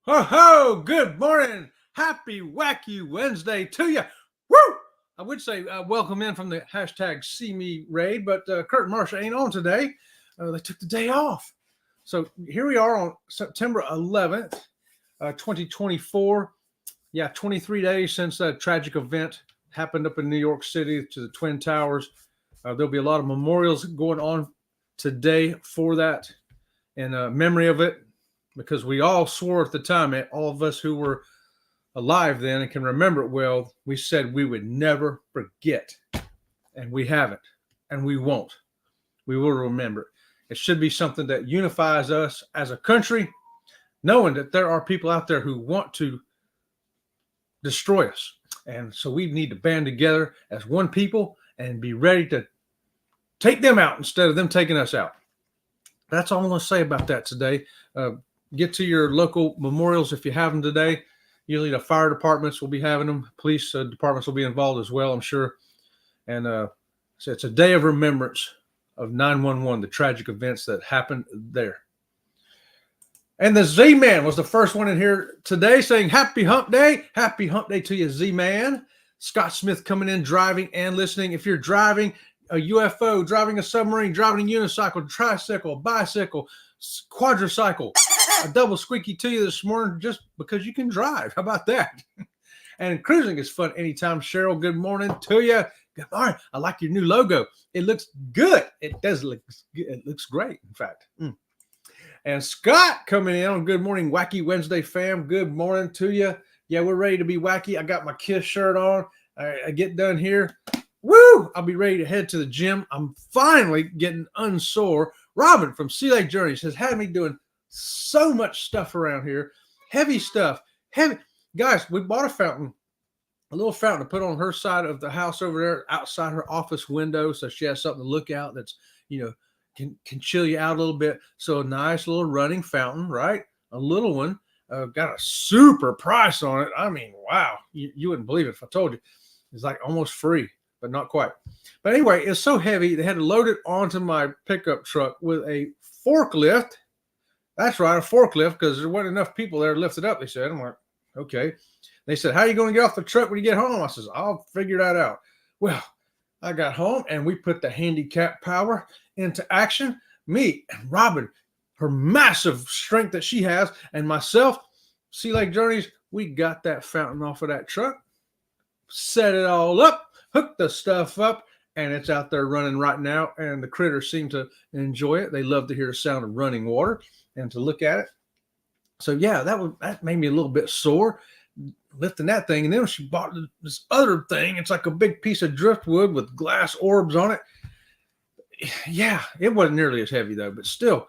Ho ho! Good morning. Happy Wacky Wednesday to you. Woo! I would say welcome in from the hashtag See Me Raid, but Kurt and Marsha ain't on today. They took the day off. So here we are on September 11th, 2024. Yeah, 23 days since that tragic event happened up in New York City to the Twin Towers. There'll be a lot of memorials going on today for that in memory of it, because we all swore at the time, all of us who were alive then and can remember it well, we said we would never forget. And we haven't, and we won't. We will remember it. It should be something that unifies us as a country, knowing that there are people out there who want to destroy us. And so we need to band together as one people and be ready to take them out instead of them taking us out. That's all I'm going to say about that today. Get to your local memorials if you have them today. Usually the fire departments will be having them. Police departments will be involved as well, I'm sure. And so it's a day of remembrance of 9/11, the tragic events that happened there. And the Z-Man was the first one in here today saying happy hump day. Happy hump day to you, Z-Man. Scott Smith coming in, driving and listening. If you're driving a UFO, driving a submarine, driving a unicycle, tricycle, bicycle, quadricycle, a double squeaky to you this morning just because you can drive. How about that? And cruising is fun anytime. Cheryl, good morning to you. Good morning. I like your new logo. It looks good. It does look good. It looks great, in fact. And Scott coming in on Good Morning Wacky Wednesday, fam. Good morning to you. Yeah, we're ready to be wacky. I got my KISS shirt on. I get done here. Woo! I'll be ready to head to the gym. I'm finally getting unsore. Robin from Sea Lake Journeys has had me doing so much stuff around here. Heavy stuff. Heavy. Guys, we bought a little fountain to put on her side of the house over there outside her office window, so she has something to look out that's, can chill you out a little bit. So a nice little running fountain, right? A little one. Got a super price on it. I mean, wow. You wouldn't believe it if I told you. It's like almost free, but not quite. But anyway, it's so heavy, they had to load it onto my pickup truck with a forklift. That's right, a forklift, because there wasn't enough people there to lift it up, they said. I'm like, okay. They said, how are you going to get off the truck when you get home? I says, I'll figure that out. Well, I got home, and we put the handicap power into action. Me and Robin, her massive strength that she has, and myself, Sea Lake Journeys, we got that fountain off of that truck, set it all up, hooked the stuff up, and it's out there running right now, and the critters seem to enjoy it. They love to hear the sound of running water and to look at it. So yeah, that made me a little bit sore lifting that thing. And then she bought this other thing. It's like a big piece of driftwood with glass orbs on it. Yeah, it wasn't nearly as heavy though, but still,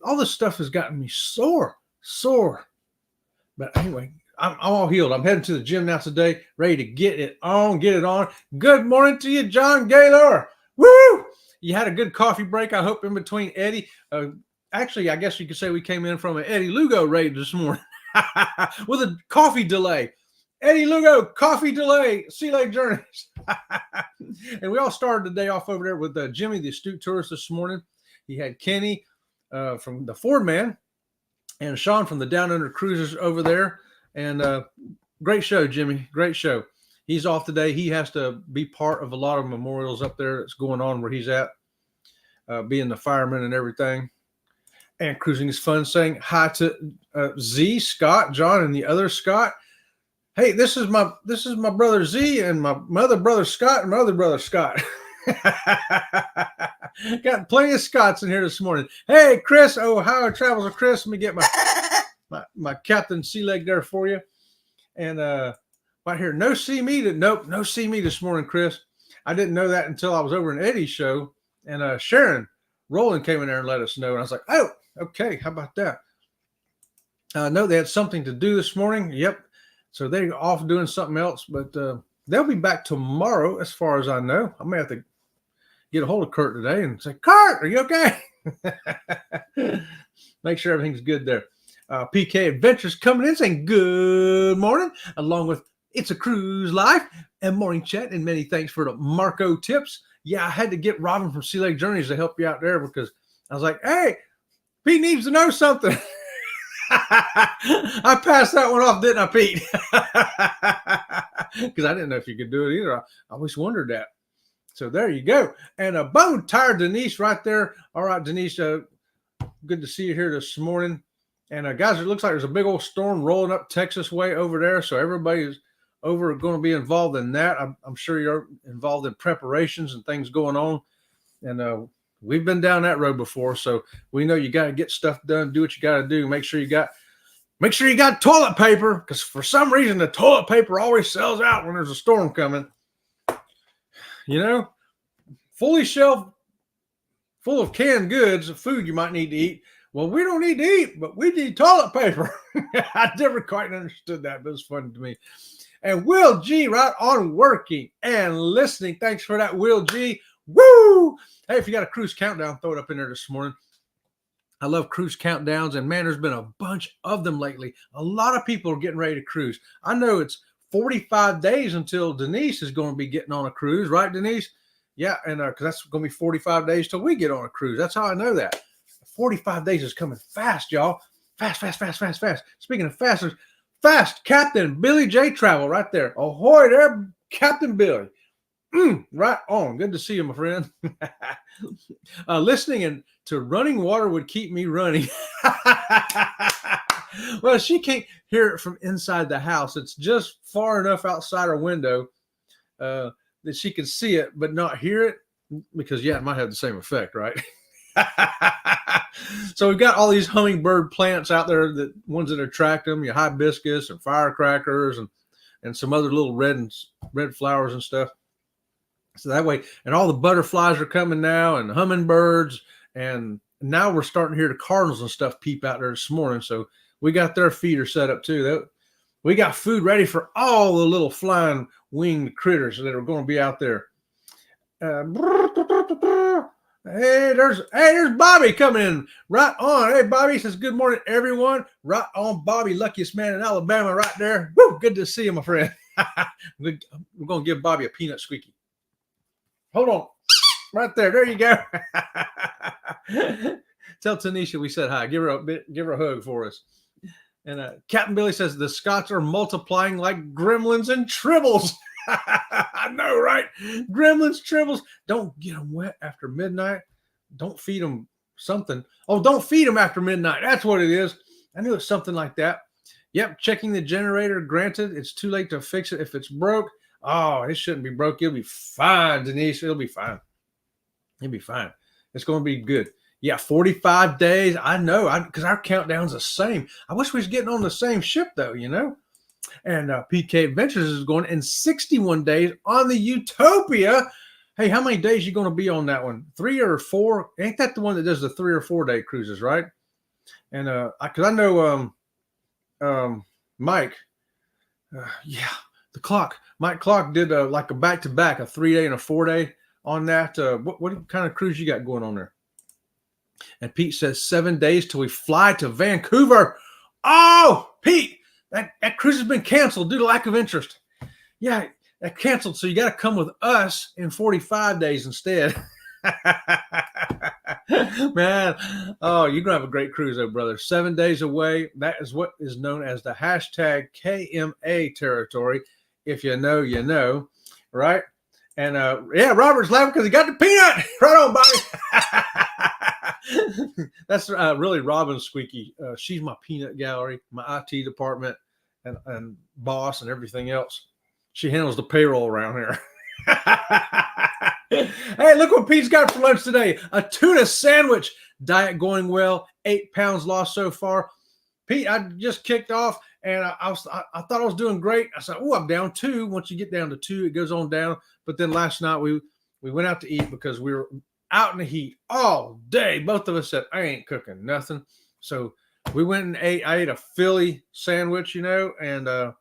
all this stuff has gotten me sore. But anyway, I'm all healed. I'm heading to the gym now today, ready to get it on. Good morning to you, John Gaylor. Woo! You had a good coffee break, I hope, in between Eddie. Actually, I guess you could say we came in from an Eddie Lugo raid this morning with a coffee delay. Eddie Lugo, coffee delay, Sea Lake Journeys. And we all started the day off over there with Jimmy, the astute tourist, this morning. He had Kenny from the Ford Man and Sean from the Down Under Cruisers over there. And great show, Jimmy. Great show. He's off today. He has to be part of a lot of memorials up there that's going on where he's at, being the fireman and everything. And cruising is fun. Saying hi to Z, Scott, John, and the other Scott. Hey, this is my brother Z and my other brother Scott and my other brother Scott. Got plenty of Scots in here this morning. Hey, Chris, Ohio Travels with Chris. Let me get my Captain Sea Leg there for you. And right here, no see me this morning, Chris. I didn't know that until I was over in Eddie's show. And Sharon Rowland came in there and let us know. And I was like, oh, okay, how about that? I know they had something to do this morning. Yep. So they're off doing something else, but they'll be back tomorrow, as far as I know. I may have to get a hold of Kurt today and say, Kurt, are you okay? Make sure everything's good there. PK Adventures coming in saying good morning, along with It's a Cruise Life and Morning Chat, and many thanks for the Marco tips. Yeah, I had to get Robin from Sea Lake Journeys to help you out there because I was like, hey, Pete needs to know something. I passed that one off, didn't I, Pete? Because I didn't know if you could do it either. I always wondered that. So there you go. And a bone tired Denise right there. All right, Denise, good to see you here this morning. And guys, it looks like there's a big old storm rolling up Texas way over there. So everybody's over going to be involved in that. I'm sure you're involved in preparations and things going on. And we've been down that road before, so we know you got to get stuff done, do what you got to do. Make sure you got toilet paper, because for some reason the toilet paper always sells out when there's a storm coming. You know, fully shelved, full of canned goods, food you might need to eat. Well, we don't need to eat, but we need toilet paper. I never quite understood that, but it's funny to me. And Will G, right on working and listening. Thanks for that, Will G. Woo! Hey, if you got a cruise countdown, throw it up in there this morning. I love cruise countdowns, and man, there's been a bunch of them lately. A lot of people are getting ready to cruise. I know it's 45 days until Denise is going to be getting on a cruise, right, Denise? Yeah, and because that's going to be 45 days till we get on a cruise. That's how I know that. 45 days is coming fast, y'all. Fast. Speaking of fast, Captain Billy J. Travel right there. Ahoy there, Captain Billy. Right on. Good to see you, my friend. Listening and to running water would keep me running. Well, she can't hear it from inside the house. It's just far enough outside her window that she can see it, but not hear it, because, yeah, it might have the same effect, right? So we've got all these hummingbird plants out there, the ones that attract them, your hibiscus and firecrackers and some other little red flowers and stuff. So that way, and all the butterflies are coming now, and hummingbirds, and now we're starting to hear the cardinals and stuff peep out there this morning. So we got their feeder set up too. We got food ready for all the little flying winged critters that are going to be out there. Hey, there's Bobby coming in. Right on. Hey, Bobby says, good morning, everyone. Right on, Bobby, luckiest man in Alabama right there. Woo, good to see you, my friend. We're going to give Bobby a peanut squeaky. Hold on. Right there. There you go. Tell Tanisha we said hi. Give her a hug for us. And Captain Billy says the Scots are multiplying like gremlins and tribbles. I know, right? Gremlins, tribbles. Don't get them wet after midnight. Don't feed them something. Oh, don't feed them after midnight. That's what it is. I knew it was something like that. Yep, checking the generator. Granted, it's too late to fix it if it's broke. Oh, it shouldn't be broke. It'll be fine, Denise. It'll be fine. It'll be fine. It's going to be good. Yeah, 45 days. I know, because our countdown's the same. I wish we was getting on the same ship, though, you know. And PK Adventures is going in 61 days on the Utopia. Hey, how many days you going to be on that one? 3 or 4? Ain't that the one that does the 3 or 4 day cruises, right? And because I know Mike, Mike Clark did like a back-to-back, a 3-day and a 4-day on that. What kind of cruise you got going on there? And Pete says 7 days till we fly to Vancouver. Oh, Pete, that cruise has been canceled due to lack of interest. Yeah, that canceled. So you got to come with us in 45 days instead. Man, oh, you're going to have a great cruise though, brother. 7 days away. That is what is known as the hashtag KMA territory. If you know, you know, right? And yeah, Robert's laughing because he got the peanut. Right on, Bobby. That's really Robin's squeaky. She's my peanut gallery, my IT department, and boss and everything else. She handles the payroll around here. Hey, look what Pete's got for lunch today. A tuna sandwich. Diet going well. 8 pounds lost so far. Pete, I just kicked off, and I thought I was doing great. I said, oh, I'm down 2. Once you get down to 2, it goes on down. But then last night we went out to eat because we were out in the heat all day. Both of us said, I ain't cooking nothing. So we went and ate. I ate a Philly sandwich, you know, and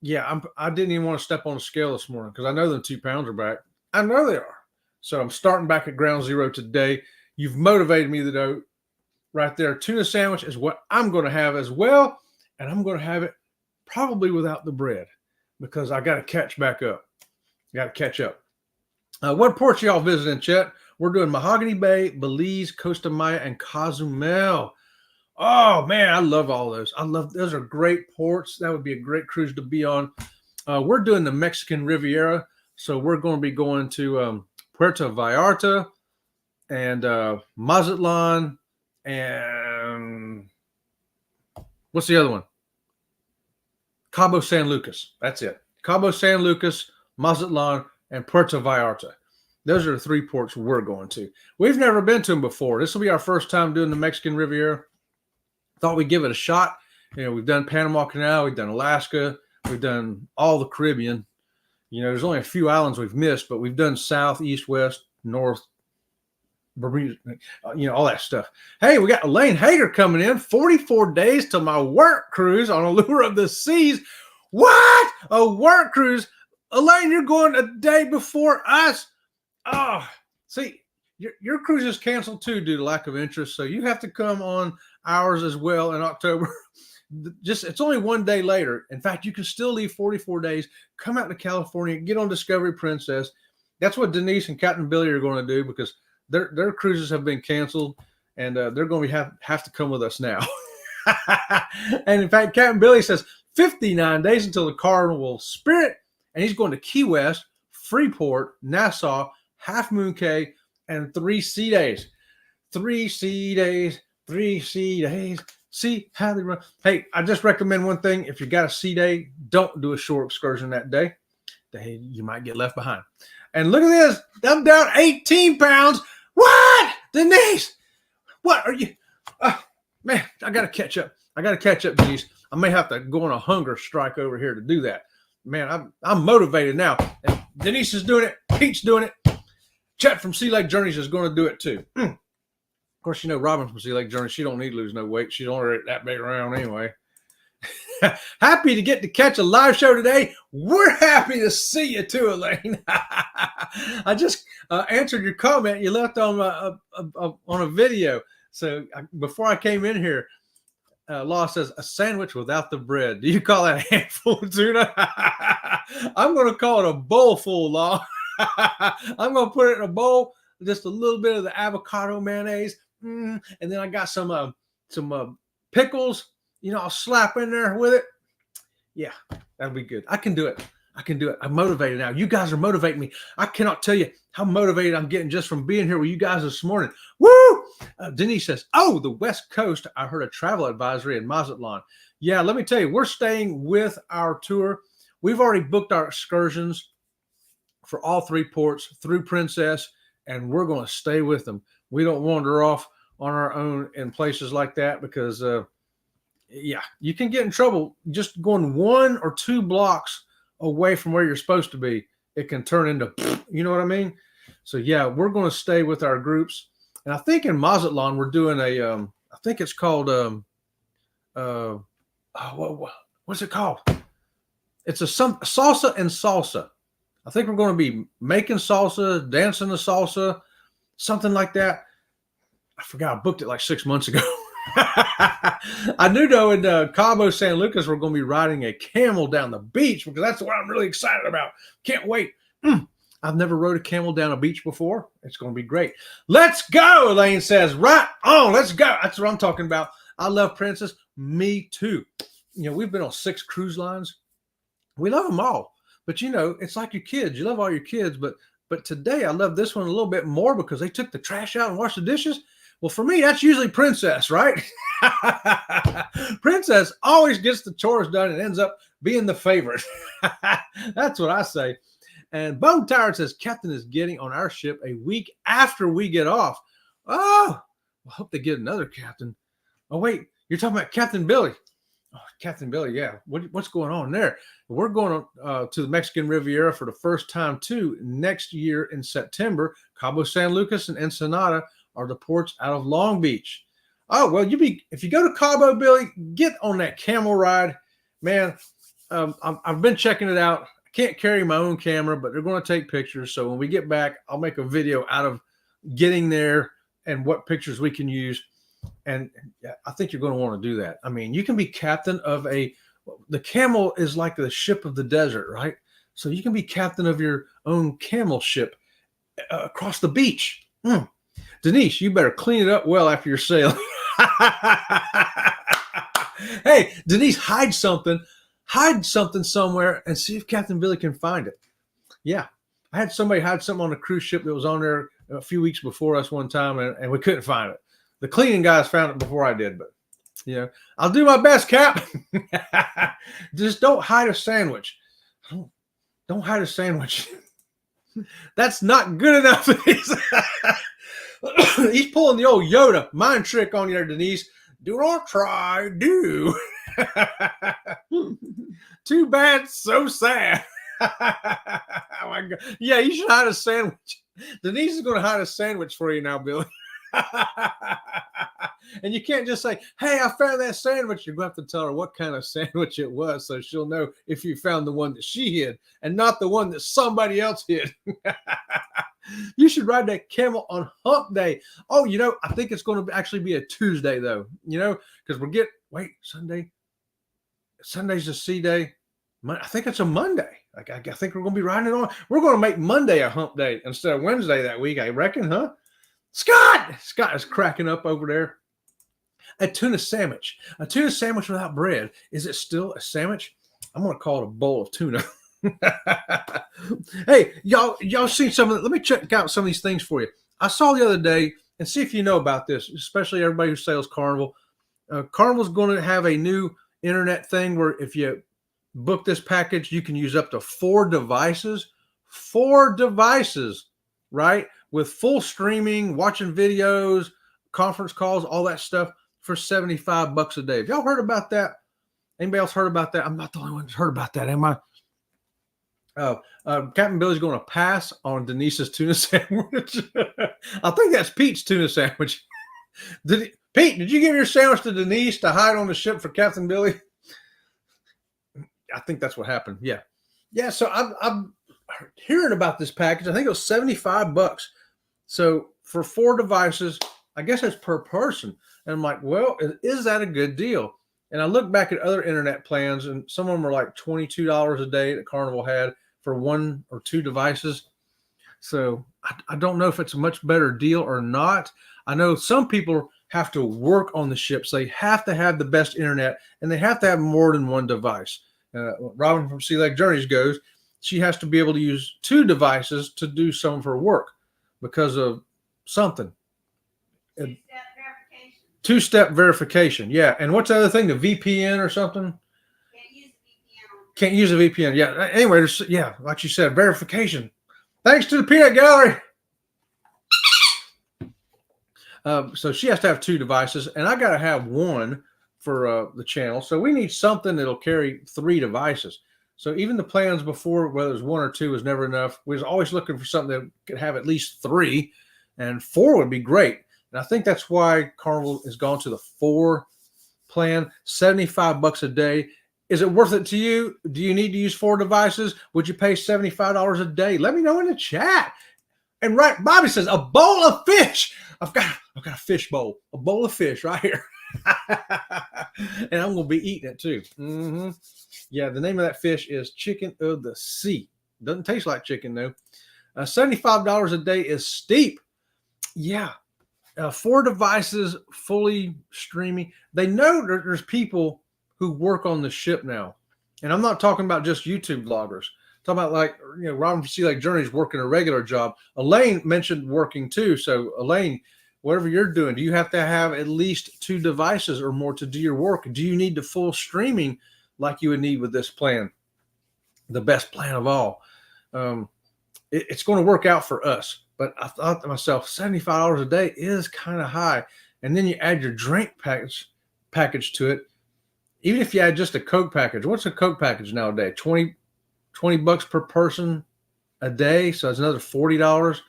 yeah, I didn't even want to step on the scale this morning because I know them 2 pounds are back. I know they are. So I'm starting back at ground zero today. You've motivated me to know right there. Tuna sandwich is what I'm going to have as well. And I'm going to have it probably without the bread because I got to catch back up. Got to catch up. What ports y'all visiting, Chet? We're doing Mahogany Bay, Belize, Costa Maya, and Cozumel. Oh man, I love all those. Those are great ports. That would be a great cruise to be on. We're doing the Mexican Riviera, so we're going to be going to Puerto Vallarta and Mazatlan, and what's the other one? Cabo San Lucas. That's it. Cabo San Lucas, Mazatlan, and Puerto Vallarta. Those are the 3 ports we're going to. We've never been to them before. This will be our first time doing the Mexican Riviera. Thought we'd give it a shot. We've done Panama Canal, we've done Alaska, we've done all the Caribbean. There's only a few islands we've missed, but we've done south, east, west, north, Bermuda, all that stuff. Hey, we got Elaine Hager coming in. 44 days to my work cruise on Allure of the Seas. What? A work cruise? Elaine, you're going a day before us. Oh, see, your cruise is canceled too due to lack of interest, so you have to come on ours as well in October. It's only 1 day later. In fact, you can still leave 44 days, come out to California, get on Discovery Princess. That's what Denise and Captain Billy are going to do, because their cruises have been canceled, and they're going to have to come with us now. And in fact, Captain Billy says 59 days until the Carnival Spirit, and he's going to Key West, Freeport, Nassau, Half Moon Cay, and 3 sea days. 3 sea days, 3 sea days. See how they run. Hey, I just recommend one thing. If you got a sea day, don't do a shore excursion that day. You might get left behind. And look at this. I'm down 18 pounds. What? Denise, what are you? Man, I got to catch up. Denise. I may have to go on a hunger strike over here to do that. Man, I'm motivated now. And Denise is doing it. Pete's doing it. Chet from Sea Lake Journeys is going to do it too. Of course, Robin from Sea Lake Journeys, she don't need to lose no weight. She's already that big around anyway. Happy to get to catch a live show today. We're happy to see you too, Elaine. I just answered your comment you left on a video. So before I came in here, Law says, a sandwich without the bread. Do you call that a handful of tuna? I'm going to call it a bowl full, Law. I'm going to put it in a bowl, just a little bit of the avocado mayonnaise. And then I got some pickles, I'll slap in there with it. Yeah, that'll be good. I can do it. I'm motivated now. You guys are motivating me. I cannot tell you how motivated I'm getting just from being here with you guys this morning. Woo! Denise says, oh, the West Coast. I heard a travel advisory in Mazatlan. Yeah, let me tell you, we're staying with our tour. We've already booked our excursions for all 3 ports through Princess, and we're going to stay with them. We don't wander off on our own in places like that because, you can get in trouble just going 1 or 2 blocks away from where you're supposed to be. It can turn into, you know what I mean? So, yeah, we're going to stay with our groups. And I think in Mazatlan, we're doing I think it's called, what's it called? It's salsa and salsa. I think we're going to be making salsa, dancing the salsa, something like that. I forgot. I booked it like 6 months ago. I knew, though, in Cabo San Lucas, we're going to be riding a camel down the beach because that's what I'm really excited about. Can't wait. I've never rode a camel down a beach before. It's going to be great. Let's go, Elaine says. Right on. Let's go. That's what I'm talking about. I love Princess. Me too. We've been on 6 cruise lines. We love them all. But, it's like your kids. You love all your kids. But today I love this one a little bit more because they took the trash out and washed the dishes. Well, for me, that's usually Princess, right? Princess always gets the chores done and ends up being the favorite. That's what I say. And Bone Tired says, Captain is getting on our ship a week after we get off. Oh, I hope they get another captain. Oh, wait, you're talking about Captain Billy. Oh, Captain Billy, yeah. What's going on there? We're going to the Mexican Riviera for the first time, too, next year in September. Cabo San Lucas and Ensenada are the ports out of Long Beach. Oh, well, if you go to Cabo, Billy, get on that camel ride. Man, I've been checking it out. I can't carry my own camera, but they're going to take pictures. So when we get back, I'll make a video out of getting there and what pictures we can use. And I think you're going to want to do that. I mean, you can be captain of the camel is like the ship of the desert, right? So you can be captain of your own camel ship across the beach. Denise, you better clean it up well after your sailing. Hey, Denise, hide something somewhere and see if Captain Billy can find it. Yeah. I had somebody hide something on a cruise ship that was on there a few weeks before us one time, and we couldn't find it. The cleaning guys found it before I did, but I'll do my best, Cap. Just don't hide a sandwich. Don't hide a sandwich. That's not good enough. He's pulling the old Yoda mind trick on you there, Denise. Do not try, do. Too bad, so sad. Oh my God. Yeah, you should hide a sandwich. Denise is going to hide a sandwich for you now, Billy. And you can't just say, hey, I found that sandwich. You're going to have to tell her what kind of sandwich it was so she'll know if you found the one that she hid and not the one that somebody else hid. You should ride that camel on hump day. Oh, I think it's going to actually be a Tuesday, though, because Sunday's a C day. I think it's a Monday. I think we're going to be riding it on. We're going to make Monday a hump day instead of Wednesday that week, I reckon, huh? Scott is cracking up over there. A tuna sandwich without bread. Is it still a sandwich? I'm going to call it a bowl of tuna. Hey, y'all seen some of it? Let me check out some of these things for you. I saw the other day, and see if you know about this, especially everybody who sails Carnival. Carnival's going to have a new internet thing where if you book this package, you can use up to 4 devices. 4 devices, right? With full streaming, watching videos, conference calls, all that stuff for $75 a day. Have y'all heard about that? Anybody else heard about that? I'm not the only one who's heard about that, am I? Captain Billy's going to pass on Denise's tuna sandwich. I think that's Pete's tuna sandwich. Pete, did you give your sandwich to Denise to hide on the ship for Captain Billy? I think that's what happened. Yeah. So I'm hearing about this package. I think it was $75. So for 4 devices, I guess it's per person. And I'm like, well, is that a good deal? And I look back at other internet plans, and some of them are like $22 a day that Carnival had for 1 or 2 devices. So I don't know if it's a much better deal or not. I know some people have to work on the ships. They have to have the best internet, and they have to have more than 1 device. Robin from Sea Lake Journeys goes, she has to be able to use 2 devices to do some of her work because of something. 2-step verification. Yeah. And what's the other thing? The VPN or something? Can't use a VPN. Yeah. Anyway, like you said, verification. Thanks to the Peanut Gallery. So she has to have 2 devices, and I got to have 1 for the channel. So we need something that'll carry 3 devices. So even the plans before, whether it's 1 or 2 is never enough. We was always looking for something that could have at least 3, and 4 would be great. And I think that's why Carnival has gone to the 4 plan, $75 a day. Is it worth it to you? Do you need to use 4 devices? Would you pay $75 a day? Let me know in the chat. And right, Bobby says a bowl of fish. I've got a fish bowl, a bowl of fish right here. And I'm going to be eating it too. Yeah, the name of that fish is chicken of the sea. Doesn't taste like chicken though. $75 a day is steep. Yeah. 4 devices, fully streaming. They know there's people who work on the ship now. And I'm not talking about just YouTube bloggers. I'm talking about Robin from Sea Lake Journeys working a regular job. Elaine mentioned working too. So Elaine, whatever you're doing, do you have to have at least 2 devices or more to do your work? Do you need the full streaming like you would need with this plan? The best plan of all. It's going to work out for us. But I thought to myself, $75 a day is kind of high. And then you add your drink package to it. Even if you add just a Coke package, what's a Coke package nowadays? $20 per person a day. So that's another $40.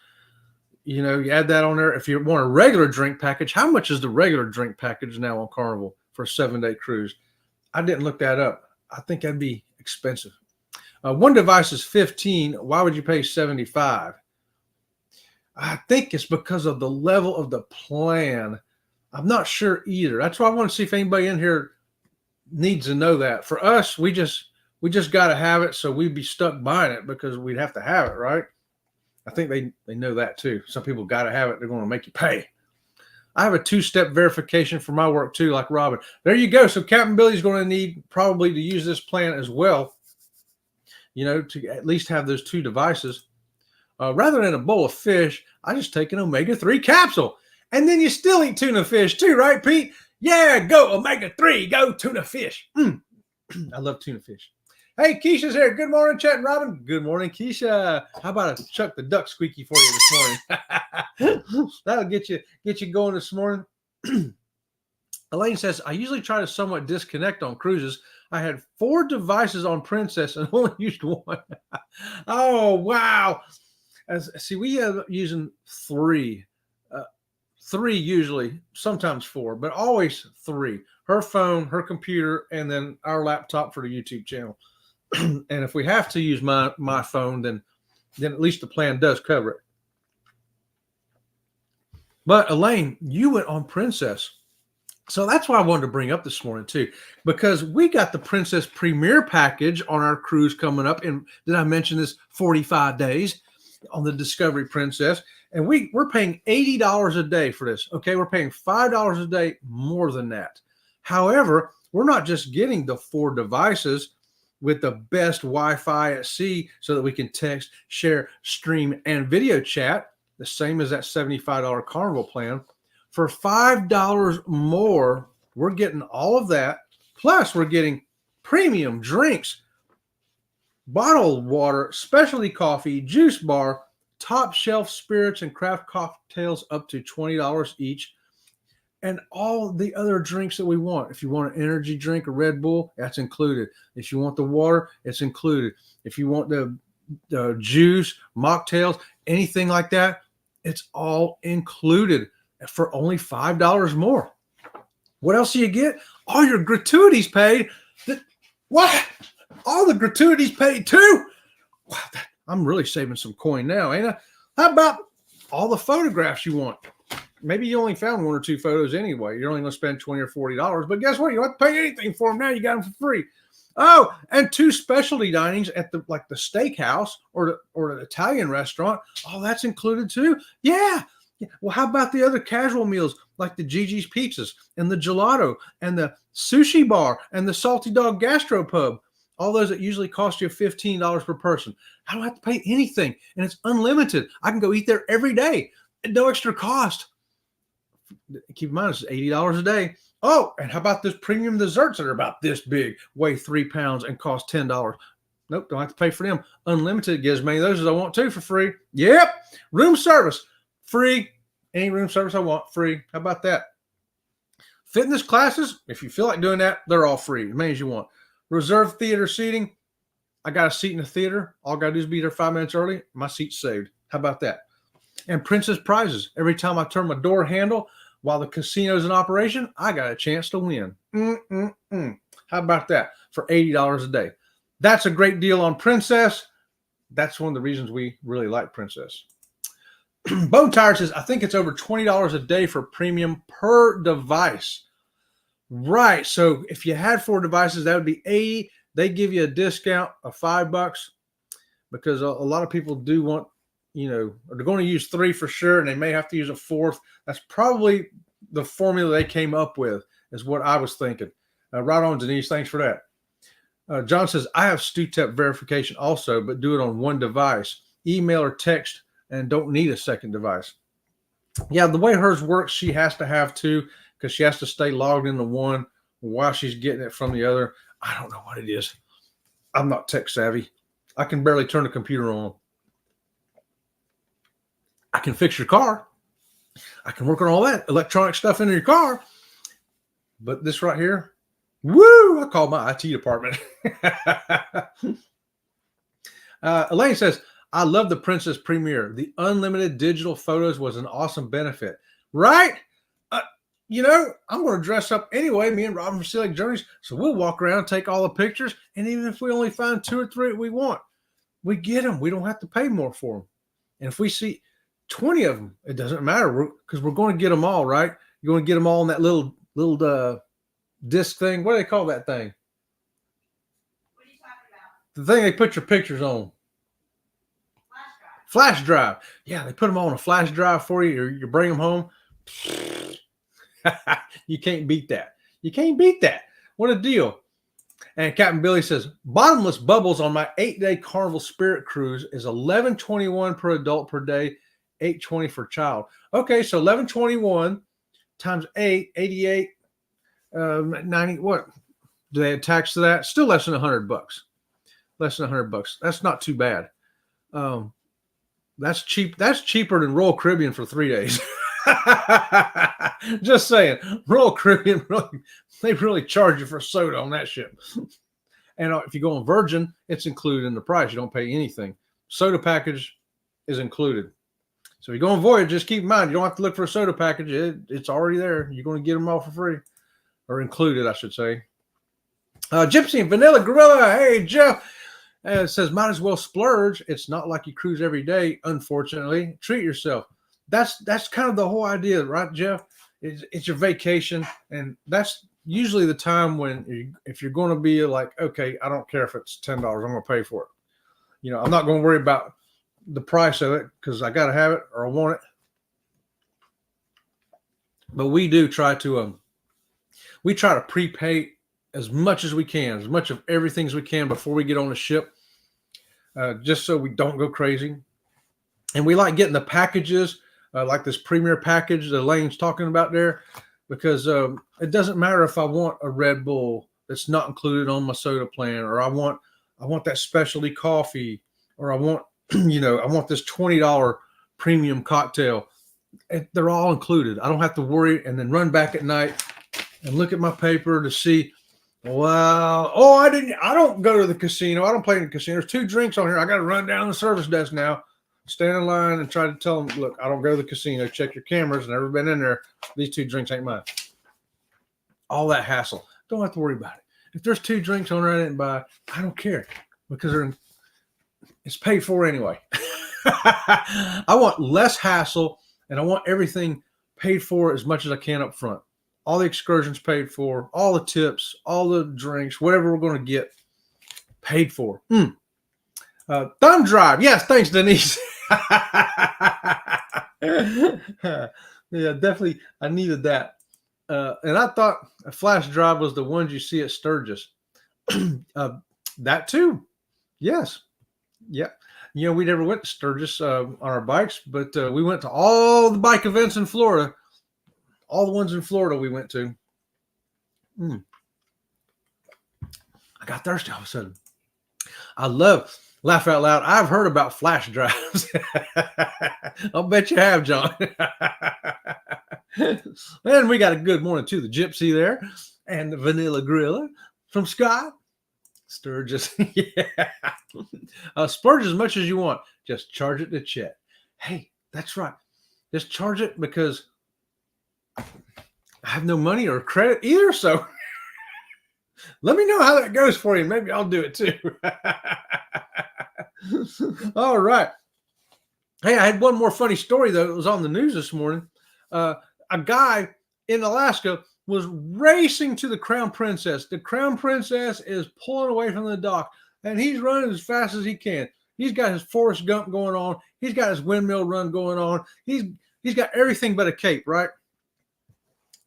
You add that on there. If you want a regular drink package, how much is the regular drink package now on Carnival for a 7-day cruise? I didn't look that up. I think that'd be expensive. 1 device is $15. Why would you pay $75? I think it's because of the level of the plan. I'm not sure either. That's why I want to see if anybody in here needs to know that. For us, we just got to have it, so we'd be stuck buying it because we'd have to have it, right? I think they know that too. Some people got to have it. They're going to make you pay. I have a two-step verification for my work too, like Robin. There you go. So Captain Billy's going to need probably to use this plan as well, to at least have those two devices. Rather than a bowl of fish, I just take an omega-3 capsule. And then you still eat tuna fish too, right, Pete? Yeah, go omega-3, go tuna fish. I love tuna fish. Hey, Keisha's here. Good morning, Chet and Robin. Good morning, Keisha. How about a Chuck the Duck squeaky for you this morning? That'll get you going this morning. Elaine says, I usually try to somewhat disconnect on cruises. I had 4 devices on Princess and only used 1. Oh, wow. See, we have using 3. 3 usually, sometimes 4, but always 3. Her phone, her computer, and then our laptop for the YouTube channel. And if we have to use my phone, then at least the plan does cover it. But Elaine, you went on Princess. So that's why I wanted to bring up this morning too, because we got the Princess Premier package on our cruise coming up. And did I mention this 45 days on the Discovery Princess? And we're paying $80 a day for this. Okay, we're paying $5 a day more than that. However, we're not just getting the 4 devices with the best Wi-Fi at sea so that we can text, share, stream, and video chat, the same as that $75 Carnival plan. For $5 more, we're getting all of that. Plus, we're getting premium drinks, bottled water, specialty coffee, juice bar, top shelf spirits and craft cocktails up to $20 each, and all the other drinks that we want. If you want an energy drink, a Red Bull, that's included. If you want the water, it's included. If you want the juice, mocktails, anything like that, it's all included for only $5 more. What else do you get? All your gratuities paid. What? All the gratuities paid too? Wow, I'm really saving some coin now, ain't I? How about all the photographs you want? Maybe you only found 1 or 2 photos anyway. You're only going to spend $20 or $40. But guess what? You don't have to pay anything for them now. You got them for free. Oh, and 2 specialty dinings at the steakhouse or the Italian restaurant. Oh, that's included too. Yeah. Well, how about the other casual meals like the Gigi's Pizzas and the Gelato and the Sushi Bar and the Salty Dog Gastropub? All those that usually cost you $15 per person. I don't have to pay anything, and it's unlimited. I can go eat there every day at no extra cost. Keep in mind, it's $80 a day. Oh, and how about those premium desserts that are about this big, weigh 3 pounds, and cost $10? Nope, don't have to pay for them. Unlimited, get as many of those as I want to for free. Yep, room service, free. Any room service I want, free. How about that? Fitness classes, if you feel like doing that, they're all free, as many as you want. Reserved theater seating, I got a seat in the theater. All I got to do is be there 5 minutes early. My seat's saved. How about that? And Princess prizes. Every time I turn my door handle while the casino's in operation, I got a chance to win. How about that? For $80 a day. That's a great deal on Princess. That's one of the reasons we really like Princess. Bone Tire says, I think it's over $20 a day for premium per device. Right. So if you had 4 devices, that would be $80. They give you a discount of $5 because a lot of people do want, they're going to use 3 for sure, and they may have to use a 4th. That's probably the formula they came up with, is what I was thinking. Right on, Denise. Thanks for that. John says, I have two-step verification also, but do it on 1 device, email or text, and don't need a second device. Yeah, the way hers works, she has to have 2 because she has to stay logged into 1 while she's getting it from the other. I don't know what it is. I'm not tech savvy. I can barely turn the computer on. I can fix your car. I can work on all that electronic stuff in your car. But this right here, woo, I call my IT department. Elaine says, I love the Princess Premier. The unlimited digital photos was an awesome benefit. Right? I'm going to dress up anyway, me and Robin from Sea Lake Journeys. So we'll walk around, take all the pictures. And even if we only find 2 or 3 we want, we get them. We don't have to pay more for them. And if we see 20 of them, it doesn't matter because we're going to get them all, right? You're going to get them all in that little disc thing. What do they call that thing? What are you talking about? The thing they put your pictures on. Flash drive. Yeah, they put them all on a flash drive for you. Or you bring them home. You can't beat that. You can't beat that. What a deal. And Captain Billy says, bottomless bubbles on my 8-day Carnival Spirit Cruise is $11.21 per adult per day, $8.20 for child. Okay, so $11.21 times 8, 88, 90. What do they add tax to that? Still less than $100. Less than $100. That's not too bad. That's cheap. That's cheaper than Royal Caribbean for 3 days. Just saying, Royal Caribbean they really charge you for soda on that ship. And if you go on Virgin, it's included in the price. You don't pay anything. Soda package is included. So if you go on Voyage, just keep in mind you don't have to look for a soda package. It's already there. You're going to get them all for free, or included, I should say. Gypsy and Vanilla Gorilla. Hey, Jeff. It says, might as well splurge. It's not like you cruise every day, unfortunately. Treat yourself. That's kind of the whole idea, right, Jeff? It's your vacation, and that's usually the time when if you're going to be like, okay, I don't care if it's $10, I'm going to pay for it. I'm not going to worry about the price of it because I got to have it or I want it. But we do try to prepay as much as we can, as much of everything as we can before we get on the ship, just so we don't go crazy. And we like getting the packages, like this premier package that Elaine's talking about there, because it doesn't matter if I want a Red Bull that's not included on my soda plan, or I want that specialty coffee, or I want I want this $20 premium cocktail. They're all included. I don't have to worry and then run back at night and look at my paper to see. Well, I don't go to the casino. I don't play in the casino. There's 2 drinks on here. I got to run down the service desk now, stand in line and try to tell them, look, I don't go to the casino. Check your cameras. Never been in there. These 2 drinks ain't mine. All that hassle. Don't have to worry about it. If there's 2 drinks on there I didn't buy, I don't care because it's paid for anyway. I want less hassle, and I want everything paid for as much as I can up front. All the excursions paid for, all the tips, all the drinks, whatever we're going to get paid for. Thumb drive. Yes, thanks, Denise. Yeah, definitely. I needed that. And I thought a flash drive was the ones you see at Sturgis. That too. Yes. Yeah. We never went to Sturgis on our bikes, but we went to all the bike events in Florida. All the ones in Florida we went to. I got thirsty all of a sudden. I love laugh out loud. I've heard about flash drives. I'll bet you have, John. And we got a good morning to the Gypsy there and the Vanilla Gorilla from Scott. Sturgis. Yeah. Splurge as much as you want. Just charge it to Chet. Hey, that's right. Just charge it because I have no money or credit either. So let me know how that goes for you. Maybe I'll do it too. All right. Hey, I had one more funny story, though. It was on the news this morning. A guy in Alaska was racing to the Crown Princess. The Crown Princess is pulling away from the dock, and he's running as fast as he can. He's got his Forrest Gump going on. He's got his windmill run going on. He's got everything but a cape, right?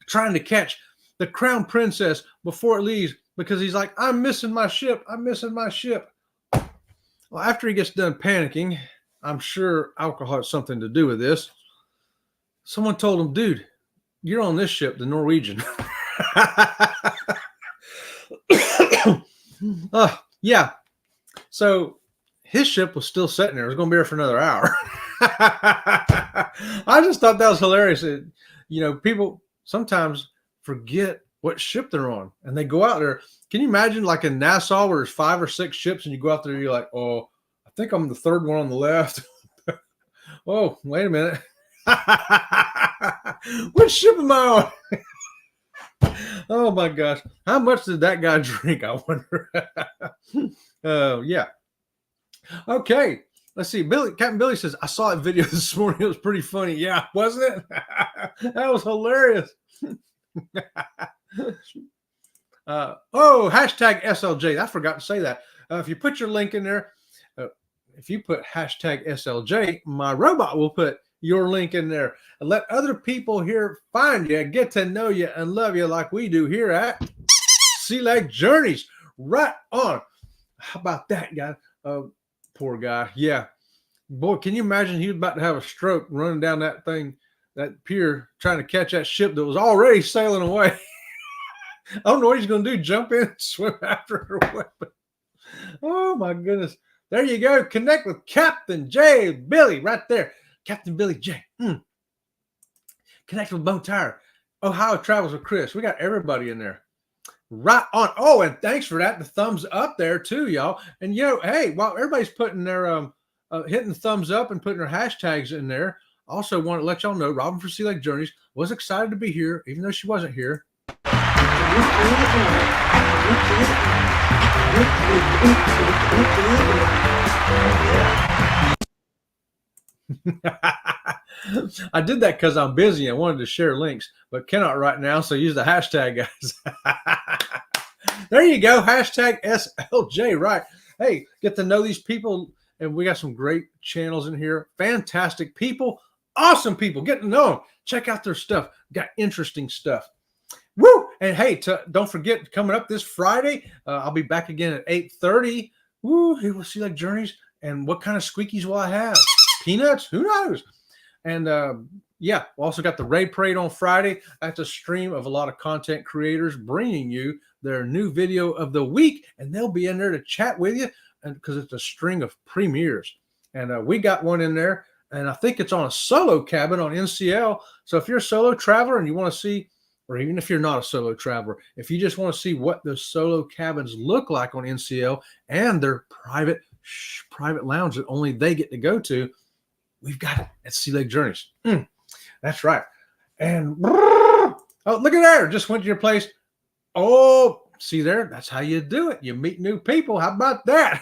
Trying to catch the Crown Princess before it leaves because he's like, I'm missing my ship. I'm missing my ship. Well, after he gets done panicking, I'm sure alcohol has something to do with this. Someone told him, dude, you're on this ship, the Norwegian. Yeah. So his ship was still sitting there. It was going to be there for another hour. I just thought that was hilarious. People sometimes forget what ship they're on, and they go out there. Can you imagine, like in Nassau, where there's 5 or 6 ships, and you go out there, you're like, oh, I think I'm the third one on the left. Oh, wait a minute. Which ship am I on? Oh my gosh. How much did that guy drink? I wonder. Yeah. Okay. Let's see. Captain Billy says, I saw that video this morning. It was pretty funny. Yeah, wasn't it? That was hilarious. Hashtag SLJ. I forgot to say that. If you put your link in there, if you put hashtag SLJ, my robot will put, your link in there and let other people here find you, get to know you, and love you like we do here at Sea Lake Journeys. Right on. How about that, guy? Poor guy. Yeah. Boy, can you imagine he was about to have a stroke running down that thing, that pier, trying to catch that ship that was already sailing away. I don't know what he's going to do, jump in and swim after her weapon. Oh, my goodness. There you go. Connect with Captain J. Billy right there. Captain Billy J. Connect with Bo Tire. Ohio Travels with Chris. We got everybody in there. Right on. Oh, and thanks for that. The thumbs up there too, y'all. And, hey, while everybody's putting their hitting the thumbs up and putting their hashtags in there, also want to let y'all know Robin for Sea Lake Journeys was excited to be here, even though she wasn't here. I did that because I'm busy. I wanted to share links, but cannot right now, so use the hashtag, guys. There you go. Hashtag SLJ. Right. Hey, get to know these people, and we got some great channels in here. Fantastic people. Awesome people. Get to know them. Check out their stuff. Got interesting stuff. Woo! And hey, don't forget, coming up this Friday, I'll be back again at 8:30. Woo! Here we'll see like Journeys. And what kind of squeakies will I have? Peanuts? Who knows? And yeah, we also got the Raid Parade on Friday. That's a stream of a lot of content creators bringing you their new video of the week, and they'll be in there to chat with you, and because it's a string of premieres. And we got one in there, and I think it's on a solo cabin on NCL. So if you're a solo traveler and you want to see, or even if you're not a solo traveler, if you just want to see what those solo cabins look like on NCL and their private lounge that only they get to go to, we've got it at Sea Lake Journeys. That's right. And oh, look at there. Just went to your place. Oh, see there? That's how you do it. You meet new people. How about that?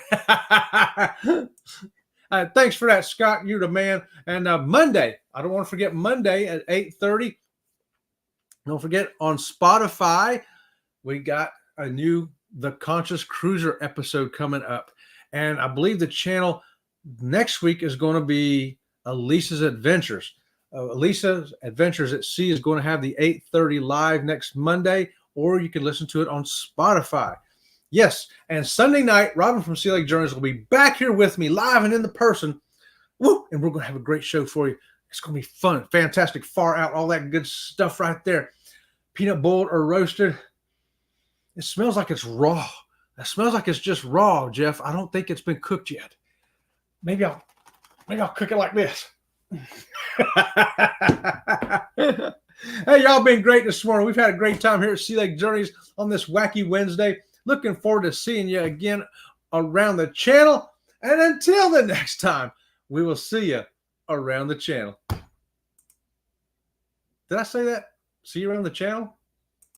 Thanks for that, Scott. You're the man. And Monday, I don't want to forget Monday at 8:30. Don't forget on Spotify, we got a new The Conscious Cruiser episode coming up. And I believe the channel next week is going to be Elisa's Adventures. Elisa's Adventures at Sea is going to have the 8:30 live next Monday, or you can listen to it on Spotify. Yes, and Sunday night, Robin from Sea Lake Journeys will be back here with me live and in the person. Woo! And we're going to have a great show for you. It's going to be fun, fantastic, far out, all that good stuff right there. Peanut boiled or roasted. It smells like it's raw. It smells like it's just raw, Jeff. I don't think it's been cooked yet. Maybe I'll cook it like this. Hey, y'all been great this morning. We've had a great time here at Sea Lake Journeys on this Wacky Wednesday. Looking forward to seeing you again around the channel. And until the next time, we will see you around the channel. Did I say that? See you around the channel?